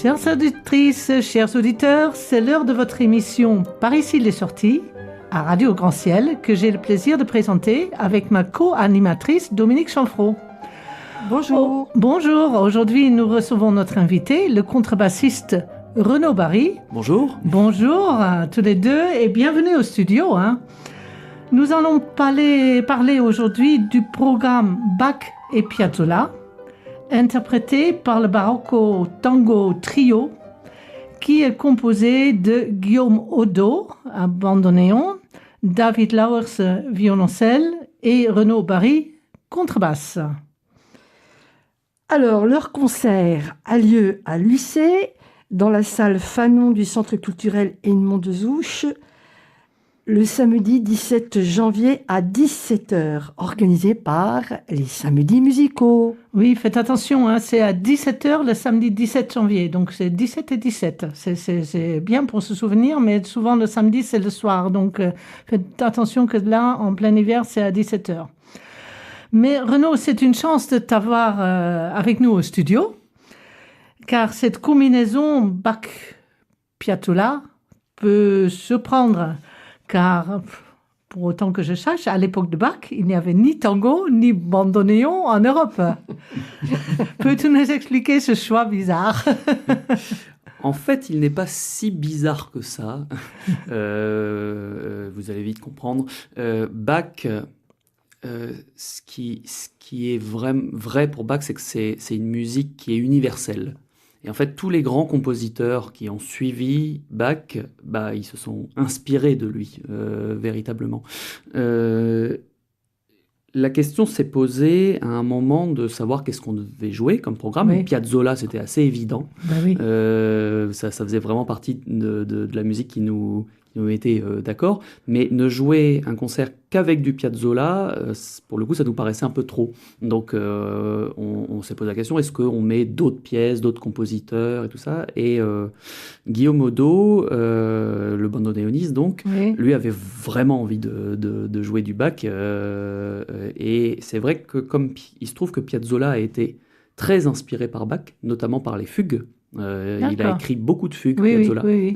Chères auditrices, chers auditeurs, c'est l'heure de votre émission Par ici les sorties à Radio Grand Ciel que j'ai le plaisir de présenter avec ma co-animatrice Dominique Chanfraud. Bonjour. Bonjour, aujourd'hui nous recevons notre invité, le contrebassiste Renaud Barry. Bonjour. Bonjour à tous les deux et bienvenue au studio. Nous allons parler aujourd'hui du programme Bach et Piazzolla, interprété par le Barocco Tango Trio, qui est composé de Guillaume Odo à bandoneon, David Lauwers violoncelle et Renaud Barry contrebasse. Alors, leur concert a lieu à l'UICE, dans la salle Fanon du Centre culturel Edmond de Zouch, le samedi 17 janvier à 17h, organisé par les Samedis musicaux. Oui, faites attention, c'est à 17h le samedi 17 janvier, donc c'est 17 et 17. C'est bien pour se souvenir, mais souvent le samedi c'est le soir, donc faites attention que là, en plein hiver, c'est à 17h. Mais Renaud, c'est une chance de t'avoir avec nous au studio, car cette combinaison Bach-Piazzolla peut surprendre, car pour autant que je sache, à l'époque de Bach, il n'y avait ni tango ni bandoneon en Europe. Peux-tu nous expliquer ce choix bizarre? En fait, il n'est pas si bizarre que ça. Vous allez vite comprendre. Bach, ce qui est vrai pour Bach, c'est que c'est une musique qui est universelle. Et en fait, tous les grands compositeurs qui ont suivi Bach, ils se sont inspirés de lui, véritablement. La question s'est posée à un moment de savoir qu'est-ce qu'on devait jouer comme programme. Oui. Piazzolla, c'était assez évident. Oui. Ça faisait vraiment partie de la musique qui nous était d'accord. Mais ne jouer un concert qu'avec du Piazzolla, pour le coup, ça nous paraissait un peu trop. Donc, on s'est posé la question, est-ce qu'on met d'autres pièces, d'autres compositeurs et tout ça? Et Guillaume Odo, le bandoneoniste, donc, Oui. lui avait vraiment envie de jouer du Bach. Et c'est vrai que comme il se trouve que Piazzolla a été très inspiré par Bach, notamment par les fugues. Il a écrit beaucoup de fugues, Piazzolla. Oui.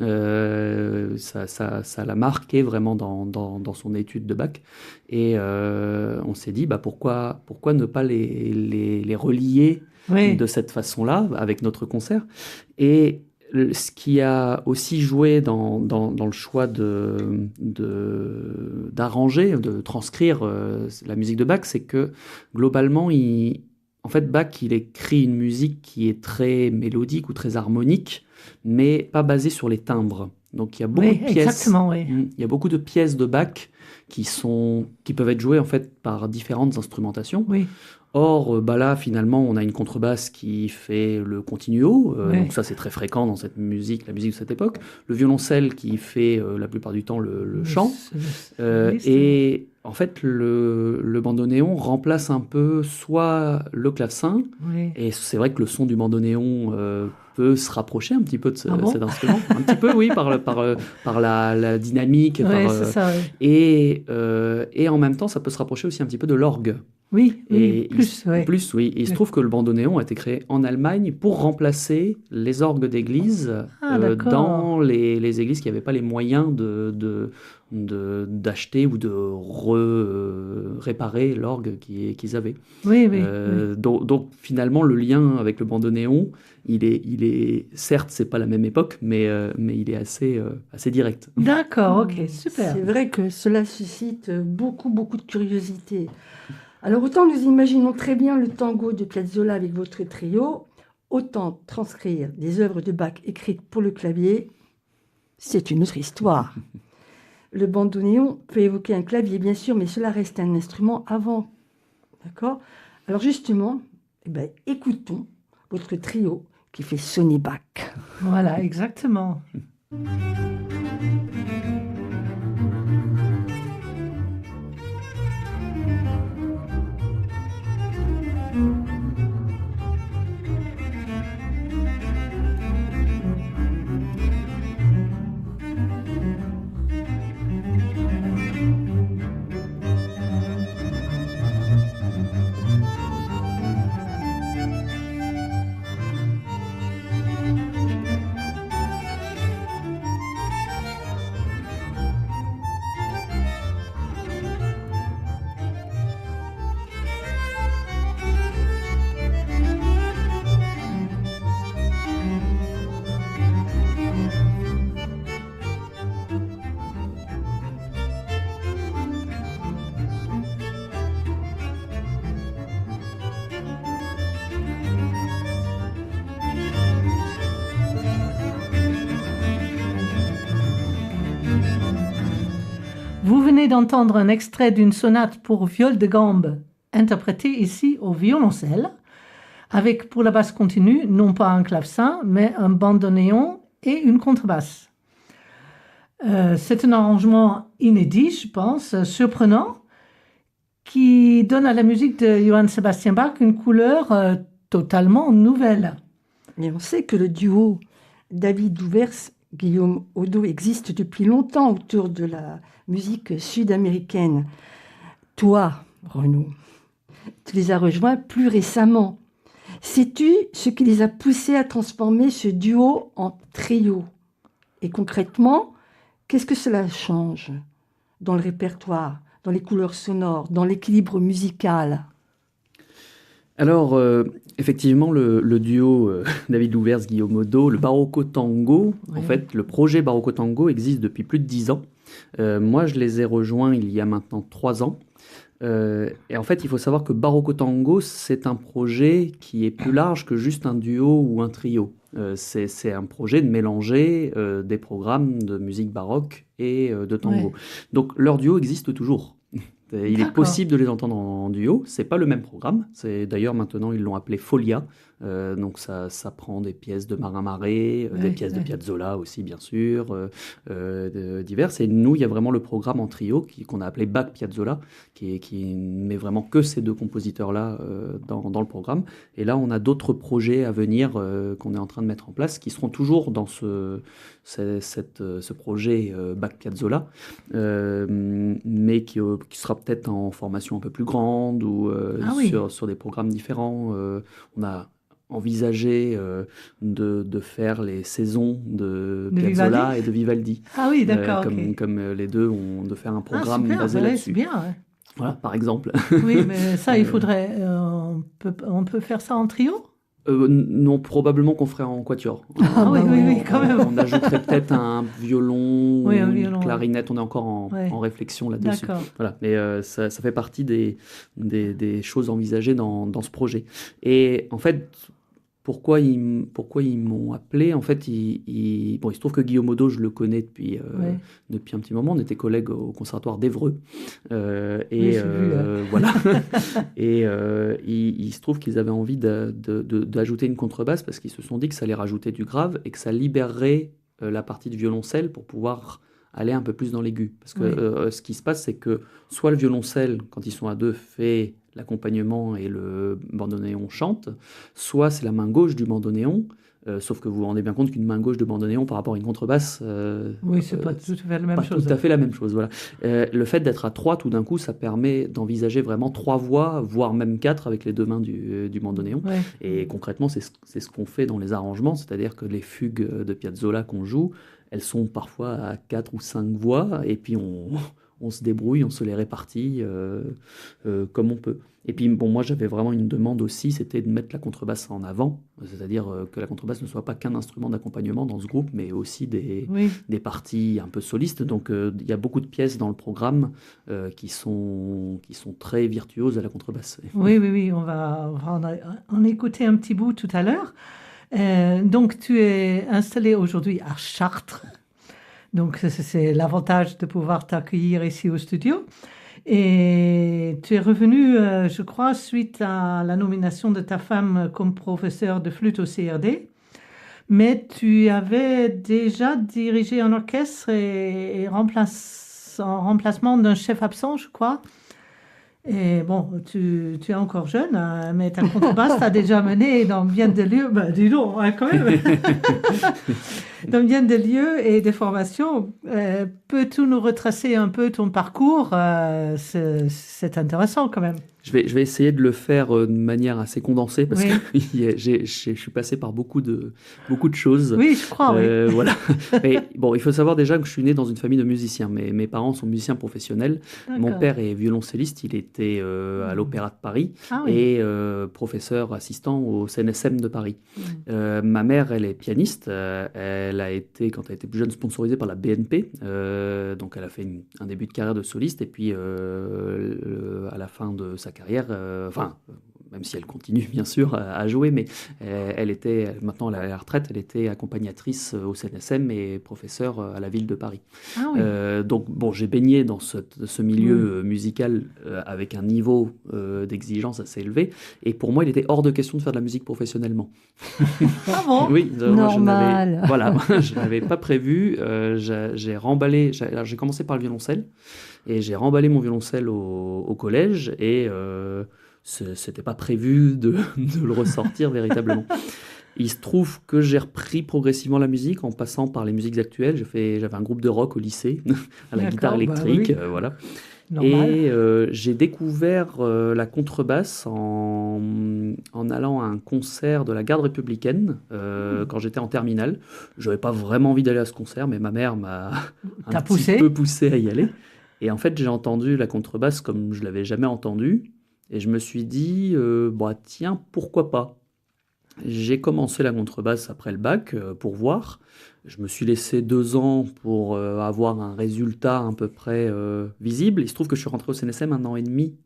Ça l'a marqué vraiment dans son étude de Bach. Et on s'est dit, pourquoi ne pas les relier de cette façon-là, avec notre concert. Et ce qui a aussi joué dans le choix d'arranger, de transcrire la musique de Bach, c'est que globalement, en fait, Bach, il écrit une musique qui est très mélodique ou très harmonique, mais pas basée sur les timbres. Donc, il y a beaucoup de pièces. Exactement, oui. Il y a beaucoup de pièces de Bach qui peuvent être jouées en fait par différentes instrumentations. Oui. Or, là, finalement, on a une contrebasse qui fait le continuo, donc ça, c'est très fréquent dans cette musique, la musique de cette époque. Le violoncelle qui fait la plupart du temps le chant. Et en fait, le bandoneon remplace un peu soit le clavecin, et c'est vrai que le son du bandoneon peut se rapprocher un petit peu de cet instrument. Un petit peu, oui, par la dynamique. C'est ça, oui. Et en même temps, ça peut se rapprocher aussi un petit peu de l'orgue. Oui, plus, oui. Et il se trouve que le bandoneon a été créé en Allemagne pour remplacer les orgues d'église dans les églises qui n'avaient pas les moyens d'acheter ou de réparer l'orgue qu'ils avaient. Oui. Donc finalement, le lien avec le bandoneon, il est certes, c'est pas la même époque, mais il est assez direct. D'accord, ok, super. C'est vrai que cela suscite beaucoup de curiosité. Alors, autant nous imaginons très bien le tango de Piazzolla avec votre trio, autant transcrire des œuvres de Bach écrites pour le clavier, c'est une autre histoire. Le bandoneon peut évoquer un clavier, bien sûr, mais cela reste un instrument avant. D'accord? Alors, justement, écoutons votre trio qui fait sonner Bach. Voilà, exactement. Vous venez d'entendre un extrait d'une sonate pour viol de gambe, interprétée ici au violoncelle, avec pour la basse continue, non pas un clavecin, mais un bandoneon et une contrebasse. C'est un arrangement inédit, je pense, surprenant, qui donne à la musique de Johann Sebastian Bach une couleur totalement nouvelle. Mais on sait que le duo David Douvers, Guillaume Odo existe depuis longtemps autour de la musique sud-américaine. Toi, Renaud, tu les as rejoints plus récemment. Sais-tu ce qui les a poussés à transformer ce duo en trio? Et concrètement, qu'est-ce que cela change dans le répertoire, dans les couleurs sonores, dans l'équilibre musical? Alors, effectivement, le duo David Douvers, Guillaume Odo, le Barocco Tango, Oui. en fait, le projet Barocco Tango existe depuis plus de 10 ans. Moi, je les ai rejoints il y a maintenant 3 ans. Et en fait, il faut savoir que Barocco Tango, c'est un projet qui est plus large que juste un duo ou un trio. C'est un projet de mélanger des programmes de musique baroque et de tango. Ouais. Donc, leur duo existe toujours. Il est D'accord. possible de les entendre en duo. C'est pas le même programme. C'est d'ailleurs maintenant ils l'ont appelé Folia. Donc ça prend des pièces de Marin Marais, des Ouais, pièces de ouais. Piazzolla aussi bien sûr, diverses. Et nous il y a vraiment le programme en trio qu'on a appelé Bach Piazzolla, qui met vraiment que ces deux compositeurs là dans le programme. Et là on a d'autres projets à venir qu'on est en train de mettre en place, qui seront toujours dans ce projet Bach Piazzolla, mais qui sera peut-être en formation un peu plus grande ou Ah oui. sur des programmes différents. On a envisagé de faire les saisons de De Piazzolla Vivaldi? et de Vivaldi. Ah oui, d'accord, Comme les deux ont de faire un Ah, programme super, basé ouais, là-dessus. c'est bien. Ouais. Voilà, par exemple. Oui, mais ça, il faudrait. On peut faire ça en trio? Non, probablement qu'on ferait en quatuor. Ah oui, oui, oui, quand même. On ajouterait peut-être un violon Oui, un ou une violon, clarinette. On est encore Ouais. en réflexion là-dessus. D'accord. Voilà, mais ça fait partie des choses envisagées dans ce projet. Et en fait, pourquoi ils m'ont appelé? En fait, il se trouve que Guillaume Odo, je le connais depuis un petit moment. On était collègues au conservatoire d'Évreux. Oui, j'ai vu, Voilà. Et il se trouve qu'ils avaient envie d'ajouter une contrebasse parce qu'ils se sont dit que ça allait rajouter du grave et que ça libérerait la partie de violoncelle pour pouvoir aller un peu plus dans l'aigu. Parce que ce qui se passe, c'est que soit le violoncelle, quand ils sont à deux, fait l'accompagnement et le bandoneon chante, soit c'est la main gauche du bandoneon, sauf que vous vous rendez bien compte qu'une main gauche de bandoneon par rapport à une contrebasse, Oui, c'est pas tout à fait la même pas chose. tout à fait la même chose. Voilà. Le fait d'être à 3 tout d'un coup, ça permet d'envisager vraiment 3 voix, voire même 4 avec les deux mains du bandoneon. Ouais. Et concrètement, c'est ce qu'on fait dans les arrangements, c'est-à-dire que les fugues de Piazzolla qu'on joue, elles sont parfois à 4 ou 5 voix, et puis on se débrouille, on se les répartit comme on peut. Et puis, bon, moi, j'avais vraiment une demande aussi, c'était de mettre la contrebasse en avant, c'est-à-dire que la contrebasse ne soit pas qu'un instrument d'accompagnement dans ce groupe, mais aussi des parties un peu solistes. Donc, il y a beaucoup de pièces dans le programme qui sont très virtuoses à la contrebasse. Oui, on va en écouter un petit bout tout à l'heure. Donc, tu es installé aujourd'hui à Chartres. Donc, c'est l'avantage de pouvoir t'accueillir ici au studio. Et tu es revenu, je crois, suite à la nomination de ta femme comme professeur de flûte au CRD. Mais tu avais déjà dirigé un orchestre et en remplacement d'un chef absent, je crois. Et bon, tu es encore jeune, hein, mais ta contrebasse t'a déjà mené dans bien des lieux. Ben, dis donc, hein, quand même. Dans bien des lieux et des formations. Peux-tu nous retracer un peu ton parcours? C'est intéressant quand même. Je vais essayer de le faire de manière assez condensée parce que je suis passé par beaucoup de choses. Oui, je crois, oui. Voilà. Mais bon, il faut savoir déjà que je suis né dans une famille de musiciens. Mes parents sont musiciens professionnels. Mon père est violoncelliste, il était à l'Opéra de Paris et professeur assistant au CNSM de Paris. Ma mère, elle est pianiste. Elle a été, quand elle était plus jeune, sponsorisée par la BNP. Donc elle a fait un début de carrière de soliste et puis à la fin de sa carrière, même si elle continue bien sûr à jouer, mais elle était, maintenant à la retraite, elle était accompagnatrice au CNSM et professeure à la ville de Paris. Ah oui. Donc bon, j'ai baigné dans ce milieu musical avec un niveau d'exigence assez élevé, et pour moi il était hors de question de faire de la musique professionnellement. Ah bon? Oui, Normal. Voilà, je n'avais pas prévu. J'ai commencé par le violoncelle et j'ai remballé mon violoncelle au collège et c'était pas prévu de le ressortir véritablement. Il se trouve que j'ai repris progressivement la musique en passant par les musiques actuelles. J'avais un groupe de rock au lycée à la guitare électrique, bah oui. voilà. Normal. Et j'ai découvert la contrebasse en allant à un concert de la Garde républicaine quand j'étais en terminale. Je n'avais pas vraiment envie d'aller à ce concert, mais ma mère m'a un petit peu poussé à y aller. Et en fait, j'ai entendu la contrebasse comme je ne l'avais jamais entendue. Et je me suis dit, tiens, pourquoi pas? J'ai commencé la contrebasse après le bac pour voir. Je me suis laissé 2 ans pour avoir un résultat à peu près visible. Il se trouve que je suis rentré au CNSM 1 an et demi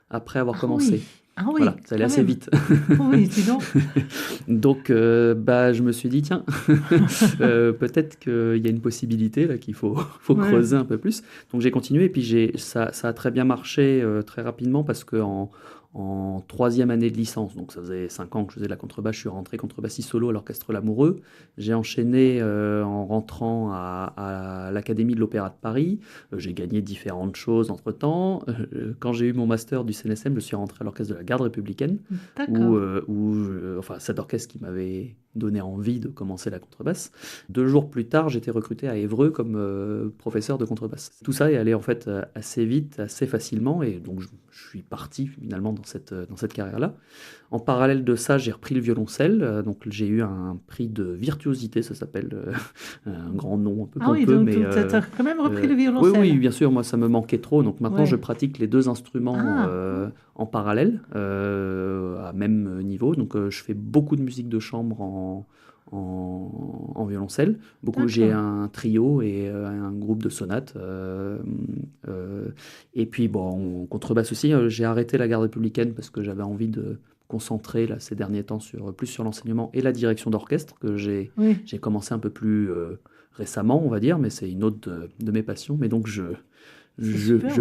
après avoir commencé. Oui. Ah oui, voilà, ça allait assez vite. Oui, dis donc. Donc, je me suis dit, tiens, peut-être qu'il y a une possibilité là, qu'il faut creuser un peu plus. Donc, j'ai continué et puis ça a très bien marché très rapidement parce qu'en 3e année de licence, donc ça faisait 5 ans que je faisais de la contrebasse, je suis rentré contrebassiste solo à l'Orchestre L'Amoureux. J'ai enchaîné en rentrant à l'Académie de l'Opéra de Paris. J'ai gagné différentes choses entre-temps. Quand j'ai eu mon master du CNSM, je suis rentré à l'Orchestre de la Garde républicaine, cet orchestre qui m'avait donné envie de commencer la contrebasse. 2 jours plus tard, j'étais recruté à Évreux comme professeur de contrebasse. Tout ça est allé en fait assez vite, assez facilement, et donc je suis parti finalement dans cette carrière-là. En parallèle de ça, j'ai repris le violoncelle, donc j'ai eu un prix de virtuosité, ça s'appelle un grand nom un peu pompeux. Ah oui, donc tu as quand même repris le violoncelle. Oui, bien sûr, moi ça me manquait trop, donc maintenant je pratique les 2 instruments en parallèle, à même niveau, donc je fais beaucoup de musique de chambre en violoncelle. J'ai un trio et un groupe de sonates. Et puis, en contrebasse aussi, j'ai arrêté la Garde républicaine parce que j'avais envie de concentrer là, ces derniers temps plus sur l'enseignement et la direction d'orchestre, que j'ai commencé un peu plus récemment, on va dire, mais c'est une autre de mes passions. Mais donc, je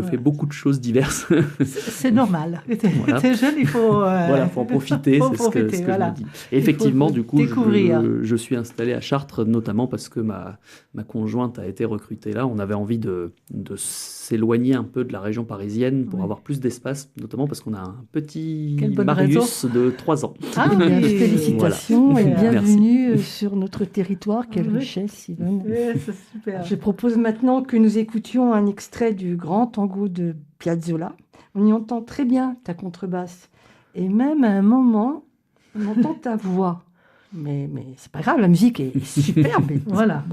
fais beaucoup de choses diverses. C'est normal. T'es jeune, il faut... faut en profiter, c'est ce que je me dis. Et effectivement, du coup, je suis installé à Chartres, notamment parce que ma conjointe a été recrutée là. On avait envie de s'éloigner un peu de la région parisienne pour avoir plus d'espace, notamment parce qu'on a un petit Marius de 3 ans. Ah oui, félicitations et bienvenue sur notre territoire. Quelle richesse, Yvonne. C'est super. Je propose maintenant que nous écoutions un extrait du grand tango de Piazzolla. On y entend très bien ta contrebasse. Et même à un moment, on entend ta voix. Mais c'est pas grave, la musique est superbe. Voilà.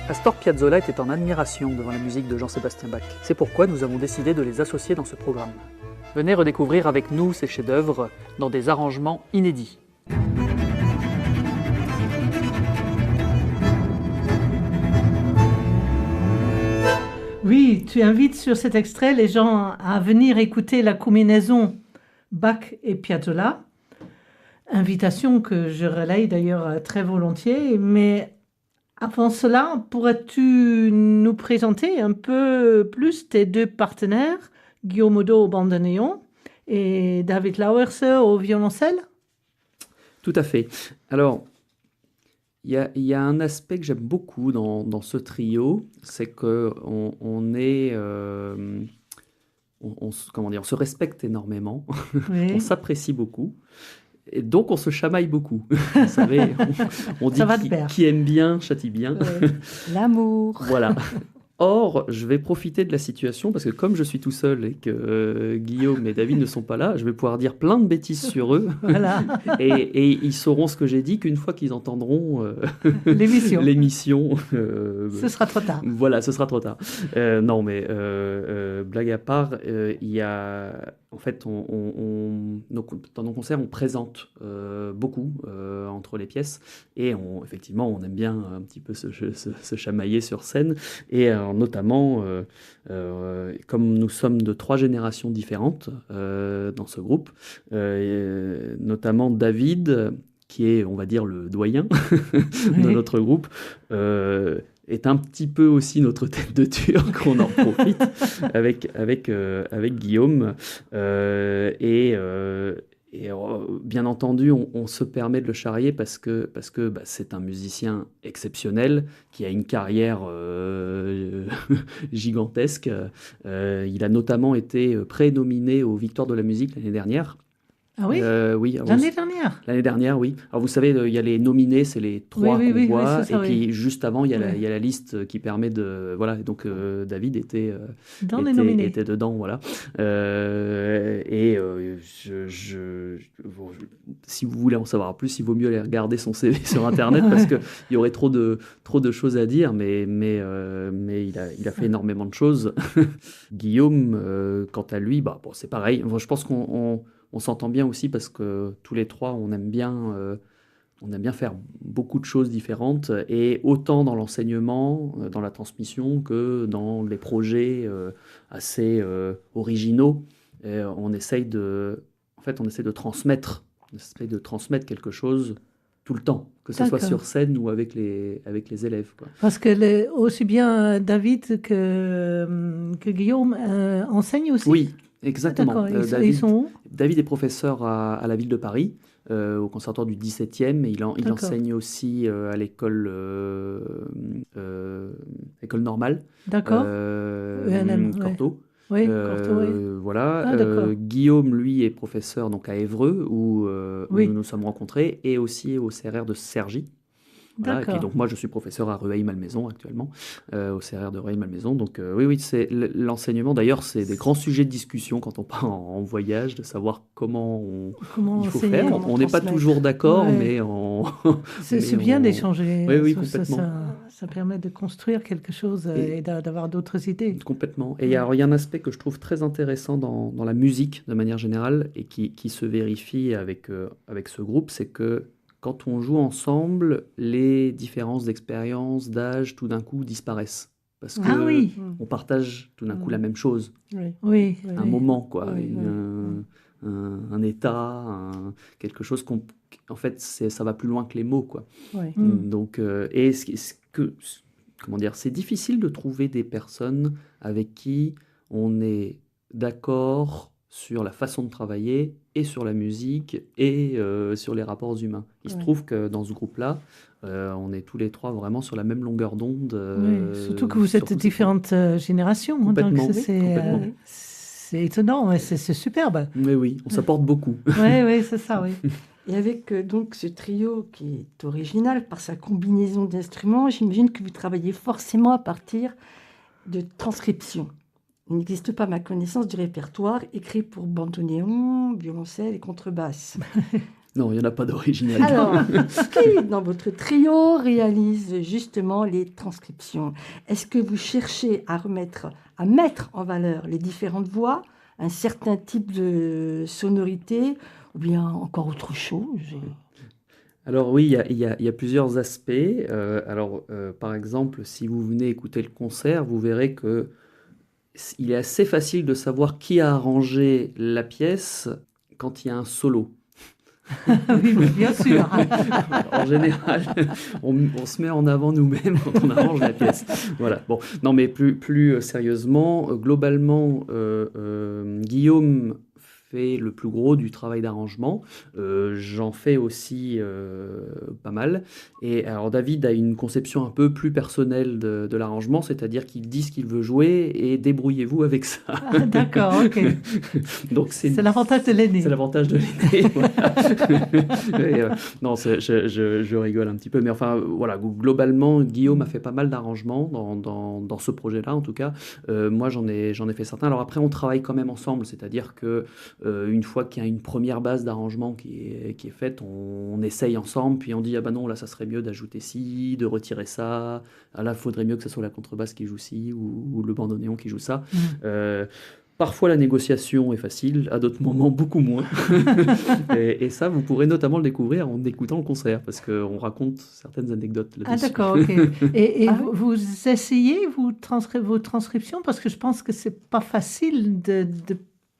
Astor Piazzolla était en admiration devant la musique de Jean-Sébastien Bach. C'est pourquoi nous avons décidé de les associer dans ce programme. Venez redécouvrir avec nous ces chefs-d'œuvre dans des arrangements inédits. Oui, tu invites sur cet extrait les gens à venir écouter la combinaison Bach et Piazzolla. Invitation que je relaye d'ailleurs très volontiers, mais avant cela, pourrais-tu nous présenter un peu plus tes 2 partenaires, Guillaume Odo au bandoneon et David Lauwerse au violoncelle? Tout à fait. Alors, il y a un aspect que j'aime beaucoup dans ce trio, c'est qu'on se respecte énormément, on s'apprécie beaucoup. Et donc, on se chamaille beaucoup. Vous savez, on dit qui aime bien, châtie bien. L'amour. Voilà. Or, je vais profiter de la situation parce que comme je suis tout seul et que Guillaume et David ne sont pas là, je vais pouvoir dire plein de bêtises sur eux. Voilà. Et ils sauront ce que j'ai dit qu'une fois qu'ils entendront L'émission. Ce sera trop tard. Voilà, ce sera trop tard. Non, mais blague à part, il y a... En fait, dans nos concerts, on présente beaucoup entre les pièces et effectivement, on aime bien un petit peu se chamailler sur scène. Et notamment, comme nous sommes de 3 générations différentes dans ce groupe, notamment David, qui est, on va dire, le doyen de notre groupe, est un petit peu aussi notre tête de turc, on en profite avec Guillaume. Bien entendu, on se permet de le charrier parce que c'est un musicien exceptionnel qui a une carrière gigantesque. Il a notamment été prénominé aux Victoires de la musique l'année dernière. Ah oui, oui. L'année dernière. L'année dernière, oui. Alors vous savez, il y a les nominés, c'est les 3 qu'on voit, oui, ça, et puis juste avant, il y a la liste qui permet de... Voilà, donc David était dedans, voilà. Si vous voulez en savoir plus, il vaut mieux aller regarder son CV sur Internet, parce qu'il y aurait trop de choses à dire, mais il a fait énormément de choses. Guillaume, quant à lui, c'est pareil. Je pense qu'on s'entend bien aussi parce que tous les 3, on aime bien faire beaucoup de choses différentes, et autant dans l'enseignement, dans la transmission, que dans les projets assez originaux. On essaye de transmettre quelque chose tout le temps, que ce soit sur scène ou avec les élèves, quoi. Parce que aussi bien David que Guillaume enseignent aussi. Oui. Exactement. Ils sont où ? David est professeur à la ville de Paris, au conservatoire du 17e, et il enseigne aussi à l'école normale. D'accord. Cortot. Oui, Cortot, oui. Voilà. Guillaume, lui, est professeur donc à Évreux, où nous nous sommes rencontrés, et aussi au CRR de Cergy. Voilà, et puis donc moi je suis professeur à Rueil-Malmaison actuellement, au CRR de Rueil-Malmaison. Donc oui, c'est l'enseignement. D'ailleurs, c'est des grands sujets de discussion quand on part en voyage, de savoir comment il faut faire. On n'est pas toujours d'accord, mais c'est bien d'échanger. Oui, complètement. Ça permet de construire quelque chose et d'avoir d'autres idées. Complètement. Et il y a un aspect que je trouve très intéressant dans la musique de manière générale, et qui se vérifie avec ce groupe, c'est que quand on joue ensemble, les différences d'expérience, d'âge, tout d'un coup disparaissent. Parce que on partage tout d'un coup la même chose. Oui. Un moment, quoi. Un état, quelque chose en fait, ça va plus loin que les mots, quoi. Donc, c'est difficile de trouver des personnes avec qui on est d'accord sur la façon de travailler, et sur la musique, et sur les rapports humains. Il se trouve que dans ce groupe-là, on est tous les 3 vraiment sur la même longueur d'onde. Surtout que vous êtes de différentes générations. Complètement. Donc c'est étonnant, c'est superbe. Mais oui, on s'apporte beaucoup. Oui, c'est ça, oui. Et avec donc ce trio qui est original par sa combinaison d'instruments, j'imagine que vous travaillez forcément à partir de transcriptions. Il n'existe pas, à ma connaissance, du répertoire écrit pour bandoneon, violoncelle et contrebasse. Non, il n'y en a pas d'originalité. Alors, qui dans votre trio réalise justement les transcriptions ? Est-ce que vous cherchez à mettre en valeur les différentes voix, un certain type de sonorité, ou bien encore autre chose ? Alors oui, il y a plusieurs aspects. Par exemple, si vous venez écouter le concert, vous verrez que il est assez facile de savoir qui a arrangé la pièce quand il y a un solo. Oui, bien sûr. En général, on se met en avant nous-mêmes quand on arrange la pièce. Voilà. Bon, non, mais plus sérieusement, globalement, Guillaume fait le plus gros du travail d'arrangement. J'en fais aussi pas mal. Et alors David a une conception un peu plus personnelle de l'arrangement, c'est-à-dire qu'il dit ce qu'il veut jouer et débrouillez-vous avec ça. Ah, d'accord, ok. Donc C'est l'avantage de l'aîné. C'est l'avantage de l'aîné. Voilà. Et, non, je rigole un petit peu, mais enfin voilà, globalement, Guillaume a fait pas mal d'arrangements dans ce projet-là, en tout cas. Moi, j'en ai fait certains. Alors après, on travaille quand même ensemble, c'est-à-dire que une fois qu'il y a une première base d'arrangement qui est faite, on essaye ensemble, puis on dit ah bah non, là ça serait mieux d'ajouter ci, de retirer ça. Ah, là, il faudrait mieux que ce soit la contrebasse qui joue ci ou le bandoneon qui joue ça. Parfois, la négociation est facile, à d'autres moments, beaucoup moins. et ça, vous pourrez notamment le découvrir en écoutant le concert, parce qu'on raconte certaines anecdotes là-dessus. Ah, d'accord, ok. Et vous essayez vos transcriptions, parce que je pense que c'est pas facile de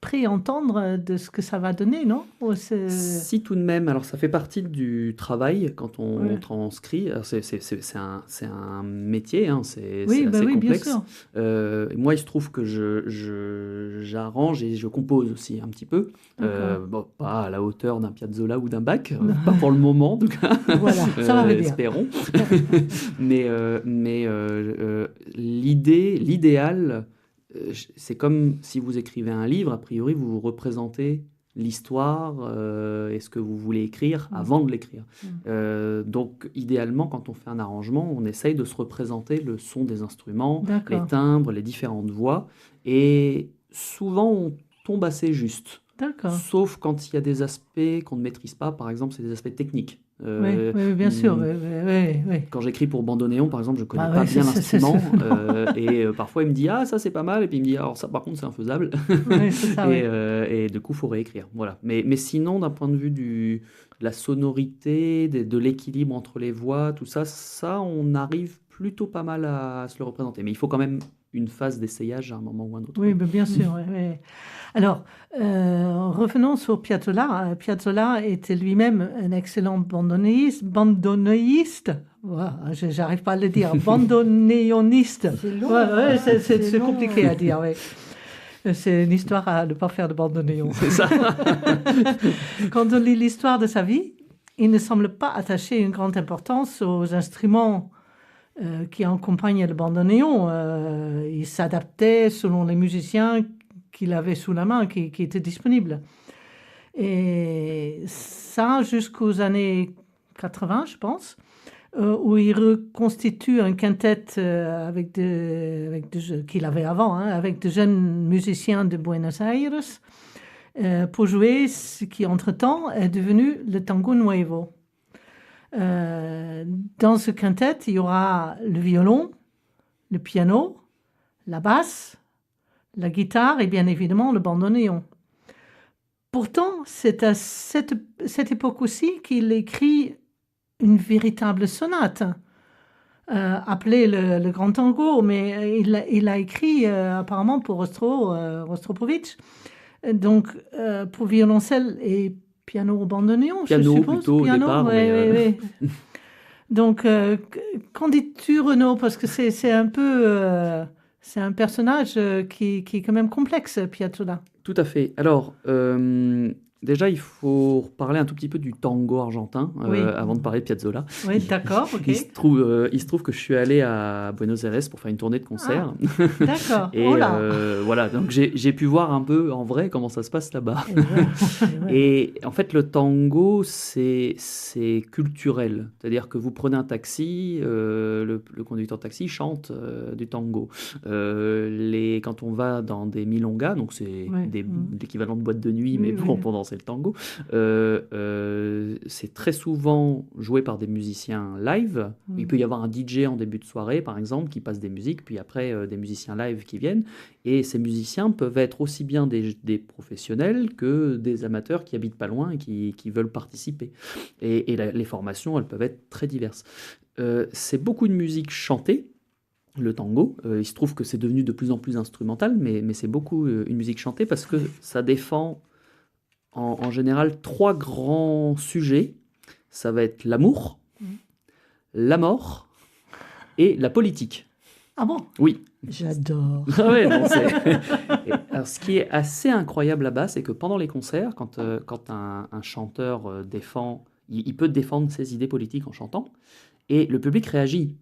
préentendre de ce que ça va donner, non? Si, tout de même. Alors, ça fait partie du travail quand on transcrit. Alors, c'est un métier, hein, c'est assez complexe. Bien sûr. Moi, il se trouve que j'arrange et je compose aussi un petit peu. Bon, pas à la hauteur d'un Piazzolla ou d'un Bach, pas pour le moment, en tout cas. Voilà, ça va bien. Espérons. mais l'idéal, c'est comme si vous écrivez un livre, a priori, vous représentez l'histoire et ce que vous voulez écrire avant de l'écrire. Donc, idéalement, quand on fait un arrangement, on essaye de se représenter le son des instruments, les timbres, les différentes voix, et souvent, on tombe assez juste. Sauf quand il y a des aspects qu'on ne maîtrise pas, par exemple, c'est des aspects techniques. Oui, bien sûr. Oui. Quand j'écris pour bandoneon, par exemple, je ne connais pas bien l'instrument. Et parfois, il me dit « Ah, ça, c'est pas mal ». Et puis, il me dit « Alors, ça, par contre, c'est infaisable ». Et du coup, il faut réécrire. Voilà. Mais sinon, d'un point de vue de la sonorité, de l'équilibre entre les voix, tout ça, on arrive plutôt pas mal à se le représenter. Mais il faut quand même une phase d'essayage à un moment ou un autre. Oui, bien sûr. Oui. Alors, revenons sur Piazzolla. Piazzolla était lui-même un excellent bandoneoniste. J'arrive pas à le dire. Bandoneoniste. C'est long. C'est compliqué à dire, oui. C'est une histoire à ne pas faire de bandoneon. C'est ça. Quand on lit l'histoire de sa vie, il ne semble pas attacher une grande importance aux instruments qui accompagnent le bandoneon. Il s'adaptait selon les musiciens qu'il avait sous la main, qui étaient disponibles. Et ça, jusqu'aux années 80, je pense, où il reconstitue un quintet qu'il avait avant, avec de jeunes musiciens de Buenos Aires, pour jouer ce qui, entre-temps, est devenu le Tango Nuevo. Dans ce quintet, il y aura le violon, le piano, la basse, la guitare et bien évidemment le bandoneon. Pourtant, c'est à cette époque aussi qu'il écrit une véritable sonate, appelée le Grand Tango, mais il a écrit apparemment pour Rostropovitch, donc pour violoncelle et piano au bandoneon, je suppose. Plutôt, piano, au départ. Oui. Donc, qu'en dis-tu, Renaud? Parce que c'est un peu... c'est un personnage qui est quand même complexe, Piazzolla. Tout à fait. Alors, déjà, il faut parler un tout petit peu du tango argentin avant de parler de Piazzolla. Oui, d'accord, ok. Il se trouve que je suis allé à Buenos Aires pour faire une tournée de concert. Ah, d'accord. Et voilà, donc j'ai pu voir un peu en vrai comment ça se passe là-bas. Et en fait, le tango, c'est culturel. C'est-à-dire que vous prenez un taxi, le conducteur de taxi chante du tango. Quand on va dans des milongas, donc c'est l'équivalent de boîte de nuit, mais pour danser le tango, c'est très souvent joué par des musiciens live. Il peut y avoir un DJ en début de soirée, par exemple, qui passe des musiques, puis après des musiciens live qui viennent. Et ces musiciens peuvent être aussi bien des professionnels que des amateurs qui habitent pas loin et qui veulent participer. Et les formations, elles peuvent être très diverses. C'est beaucoup de musique chantée. Le tango, il se trouve que c'est devenu de plus en plus instrumental, mais c'est beaucoup une musique chantée parce que ça défend en général 3 grands sujets. Ça va être l'amour, la mort et la politique. Ah bon? Oui. J'adore. Ah ouais, non, alors, ce qui est assez incroyable là-bas, c'est que pendant les concerts, quand un chanteur défend, il peut défendre ses idées politiques en chantant, et le public réagit.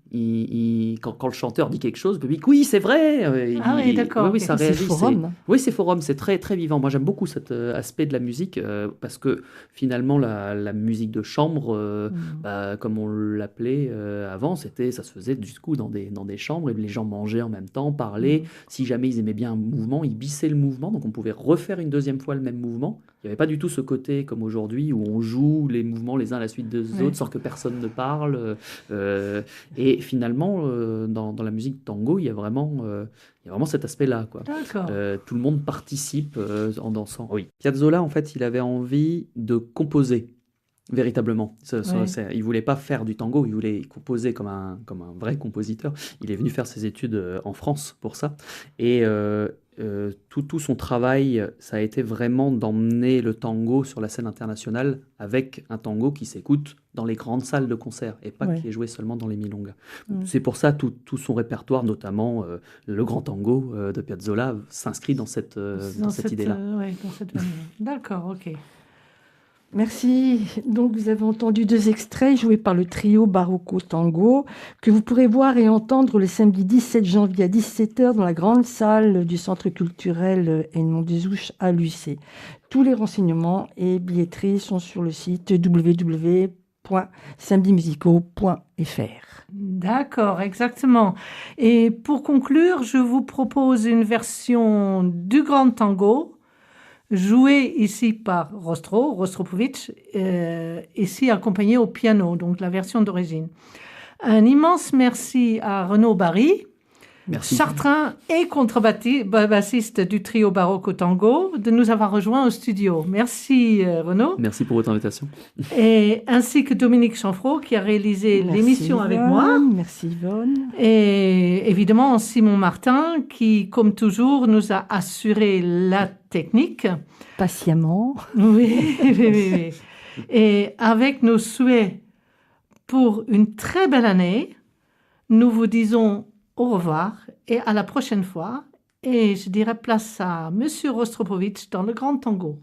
Quand le chanteur dit quelque chose, le public, oui, c'est vrai. Ah oui, d'accord, Oui, ok. ça C'est réagit. forum. Oui, c'est forum, c'est très, très vivant. Moi, j'aime beaucoup cet aspect de la musique parce que finalement, la musique de chambre, comme on l'appelait avant, ça se faisait du coup dans des chambres et les gens mangeaient en même temps, parlaient. Si jamais ils aimaient bien un mouvement, ils bissaient le mouvement, donc on pouvait refaire une deuxième fois le même mouvement. Il n'y avait pas du tout ce côté comme aujourd'hui où on joue les mouvements les uns à la suite des autres sans que personne ne parle. Et finalement, dans la musique tango, il y a vraiment cet aspect-là, quoi. D'accord. Tout le monde participe en dansant. Oui. Piazzolla, en fait, il avait envie de composer véritablement. Il voulait pas faire du tango, il voulait composer comme un vrai compositeur. Il est venu faire ses études en France pour ça. Et tout son travail, ça a été vraiment d'emmener le tango sur la scène internationale avec un tango qui s'écoute dans les grandes salles de concert et pas qui est joué seulement dans les milongas. C'est pour ça tout son répertoire, notamment le grand tango de Piazzolla, s'inscrit dans cette idée-là. Dans cette manière. D'accord, ok. Merci. Donc, vous avez entendu 2 extraits joués par le trio Barocco Tango que vous pourrez voir et entendre le samedi 17 janvier à 17h dans la grande salle du Centre culturel Edmond Dezouche à Lucé. Tous les renseignements et billetteries sont sur le site www.samedimusicaux.fr. D'accord, exactement. Et pour conclure, je vous propose une version du grand tango joué ici par Rostropovitch, ici accompagné au piano, donc la version d'origine. Un immense merci à Renaud Barry, chartrain et contrebassiste du trio Barocco Tango, de nous avoir rejoints au studio. Merci Renaud. Merci pour votre invitation. Et ainsi que Dominique Chanfraud qui a réalisé l'émission avec moi. Merci Yvonne. Et évidemment Simon Martin qui, comme toujours, nous a assuré la technique. Patiemment. Oui. Et avec nos souhaits pour une très belle année, nous vous disons au revoir et à la prochaine fois. Et je dirais place à Monsieur Rostropovitch dans le grand tango.